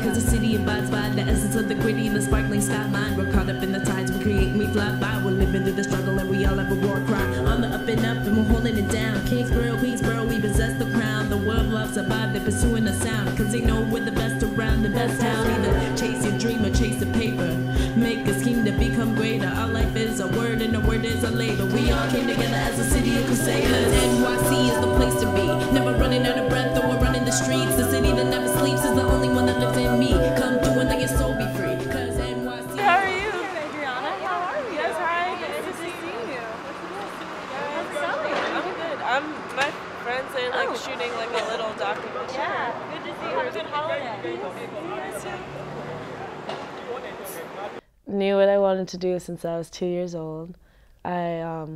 cause the city abides by the essence of the gritty and the sparkling skyline. We're caught up in the tides, we create and we fly by. We're living through the struggle and we all have a war cry. On the up and we're holding it down. Kingsborough, Queensborough, we possess the crown. The world loves a vibe, they're pursuing the sound, cause they know we're the best around, the best town. Either chase your dream or chase the paper. Make a scheme to become greater. Our life is a word and a word is a labor. We all came together as a city of crusaders. NYC is the place to be. Never running out of breath or we're running the streets. The city that never sleeps is the only one that lives in me. Come through and let your soul be free, cause NYC. How are you? Adriana, how are you? Yes, hi. Good to see you. How's it going? I'm good. My friends are like shooting like a little documentary. Yeah, good to see you. Have a good holiday. Knew what I wanted to do since I was 2 years old. I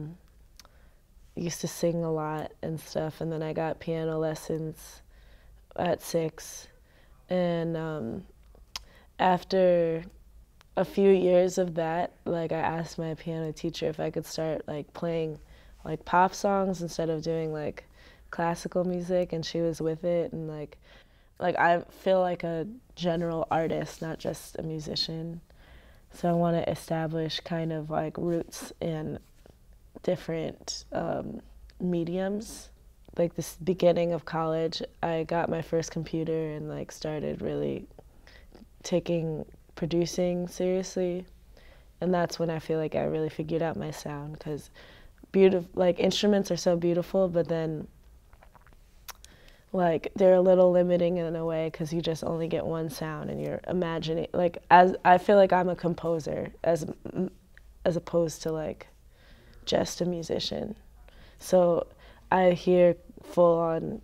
used to sing a lot and stuff, and then I got piano lessons at 6. And after a few years of that, like, I asked my piano teacher if I could start like playing like pop songs instead of doing like classical music, and she was with it. And like I feel like a general artist, not just a musician. So I want to establish kind of like roots in different mediums. Like this beginning of college, I got my first computer and like started really taking producing seriously. And that's when I feel like I really figured out my sound, because like instruments are so beautiful, but then like they're a little limiting in a way, because you just only get one sound and you're imagining, like, as I feel like I'm a composer as opposed to like just a musician. So I hear full-on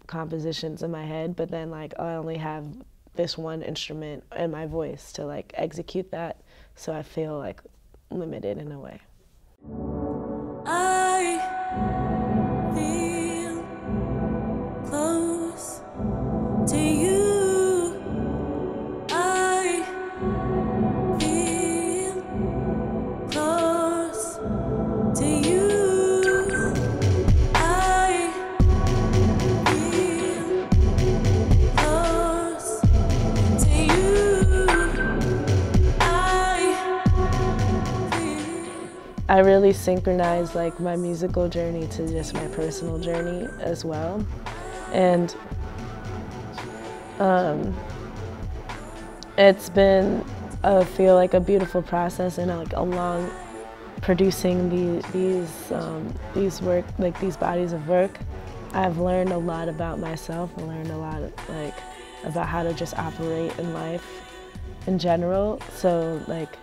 compositions in my head, but then like I only have this one instrument and my voice to like execute that, so I feel like limited in a way. I really synchronize like my musical journey to just my personal journey as well. And it's been, I feel like, a beautiful process, and like along producing these bodies of work, I've learned a lot about myself. I learned a lot like about how to just operate in life in general. So like,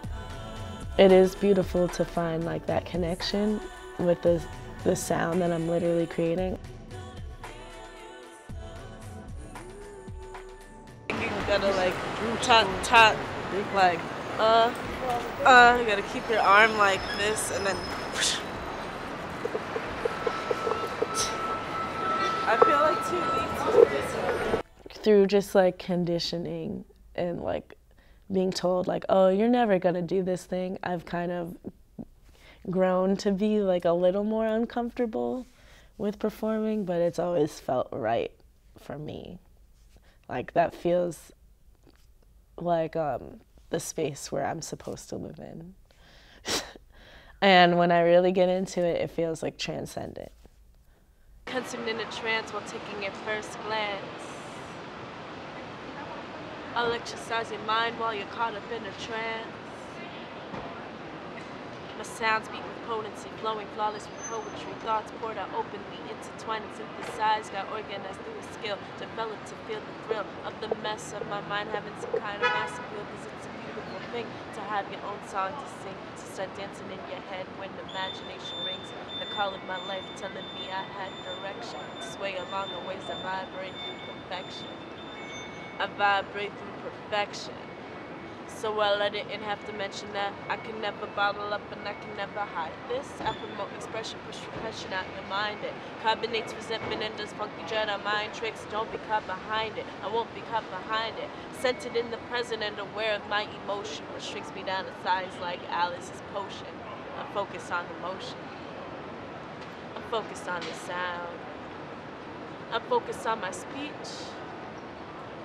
it is beautiful to find like that connection with the sound that I'm literally creating. You gotta like tot, like you gotta keep your arm like this, and then I feel like 2 weeks through just like conditioning and like being told like, oh, you're never gonna do this thing, I've kind of grown to be like a little more uncomfortable with performing, but it's always felt right for me. Like that feels like the space where I'm supposed to live in. And when I really get into it, it feels like transcendent. Consumed in a trance while taking your first glance. I'll exercise your mind while you're caught up in a trance. My sounds beat with potency, flowing flawless with poetry. Thoughts poured out openly, intertwined and synthesized. Got organized through a skill, developed to feel the thrill of the mess of my mind, having some kind of mass appeal. Because it's a beautiful thing to have your own song to sing, to start dancing in your head when imagination rings. The call of my life telling me I had direction, to sway along the ways that vibrate through perfection. I vibrate through perfection. So I let it in, have to mention that I can never bottle up and I can never hide this. I promote expression, push repression out your mind. It carbonates resentment and does funky dread on mind tricks. Don't be caught behind it, I won't be caught behind it. Centered in the present and aware of my emotion, which shrinks me down to size like Alice's potion. I'm focused on the motion, I'm focused on the sound, I'm focused on my speech.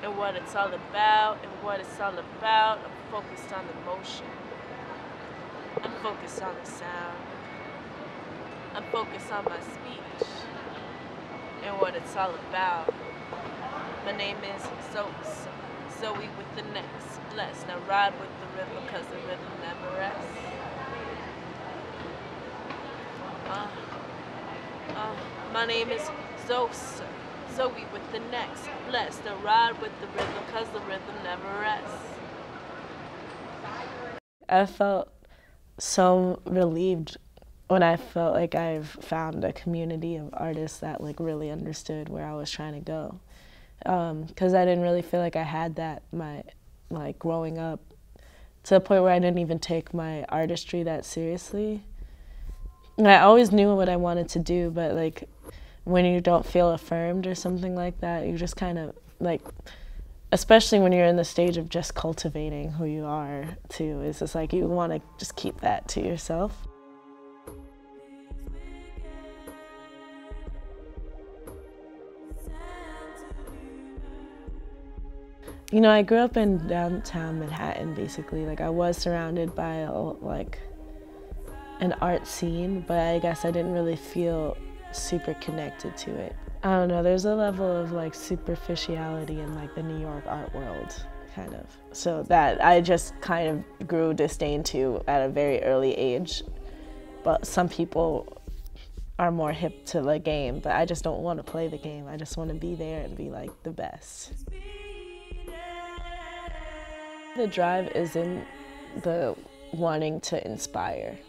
and what it's all about, and what it's all about. I'm focused on the motion. I'm focused on the sound. I'm focused on my speech and what it's all about. My name is Xhosa, Zoe with the next bless. Now ride with the rhythm, cause the rhythm never rests. My name is Xhosa, Zoe with the next bless. Now ride with the rhythm, cause the rhythm never rests. I felt so relieved when I felt like I've found a community of artists that like really understood where I was trying to go. Because I didn't really feel like I had that like growing up, to the point where I didn't even take my artistry that seriously. And I always knew what I wanted to do, but like when you don't feel affirmed or something like that, you just kind of like, especially when you're in the stage of just cultivating who you are too, it's just like you want to just keep that to yourself. You know, I grew up in downtown Manhattan, basically. Like, I was surrounded by, like, an art scene, but I guess I didn't really feel super connected to it. I don't know, there's a level of, like, superficiality in, like, the New York art world, kind of. So that I just kind of grew disdain to at a very early age. But some people are more hip to the game, but I just don't want to play the game. I just want to be there and be, like, the best. The drive is in the wanting to inspire.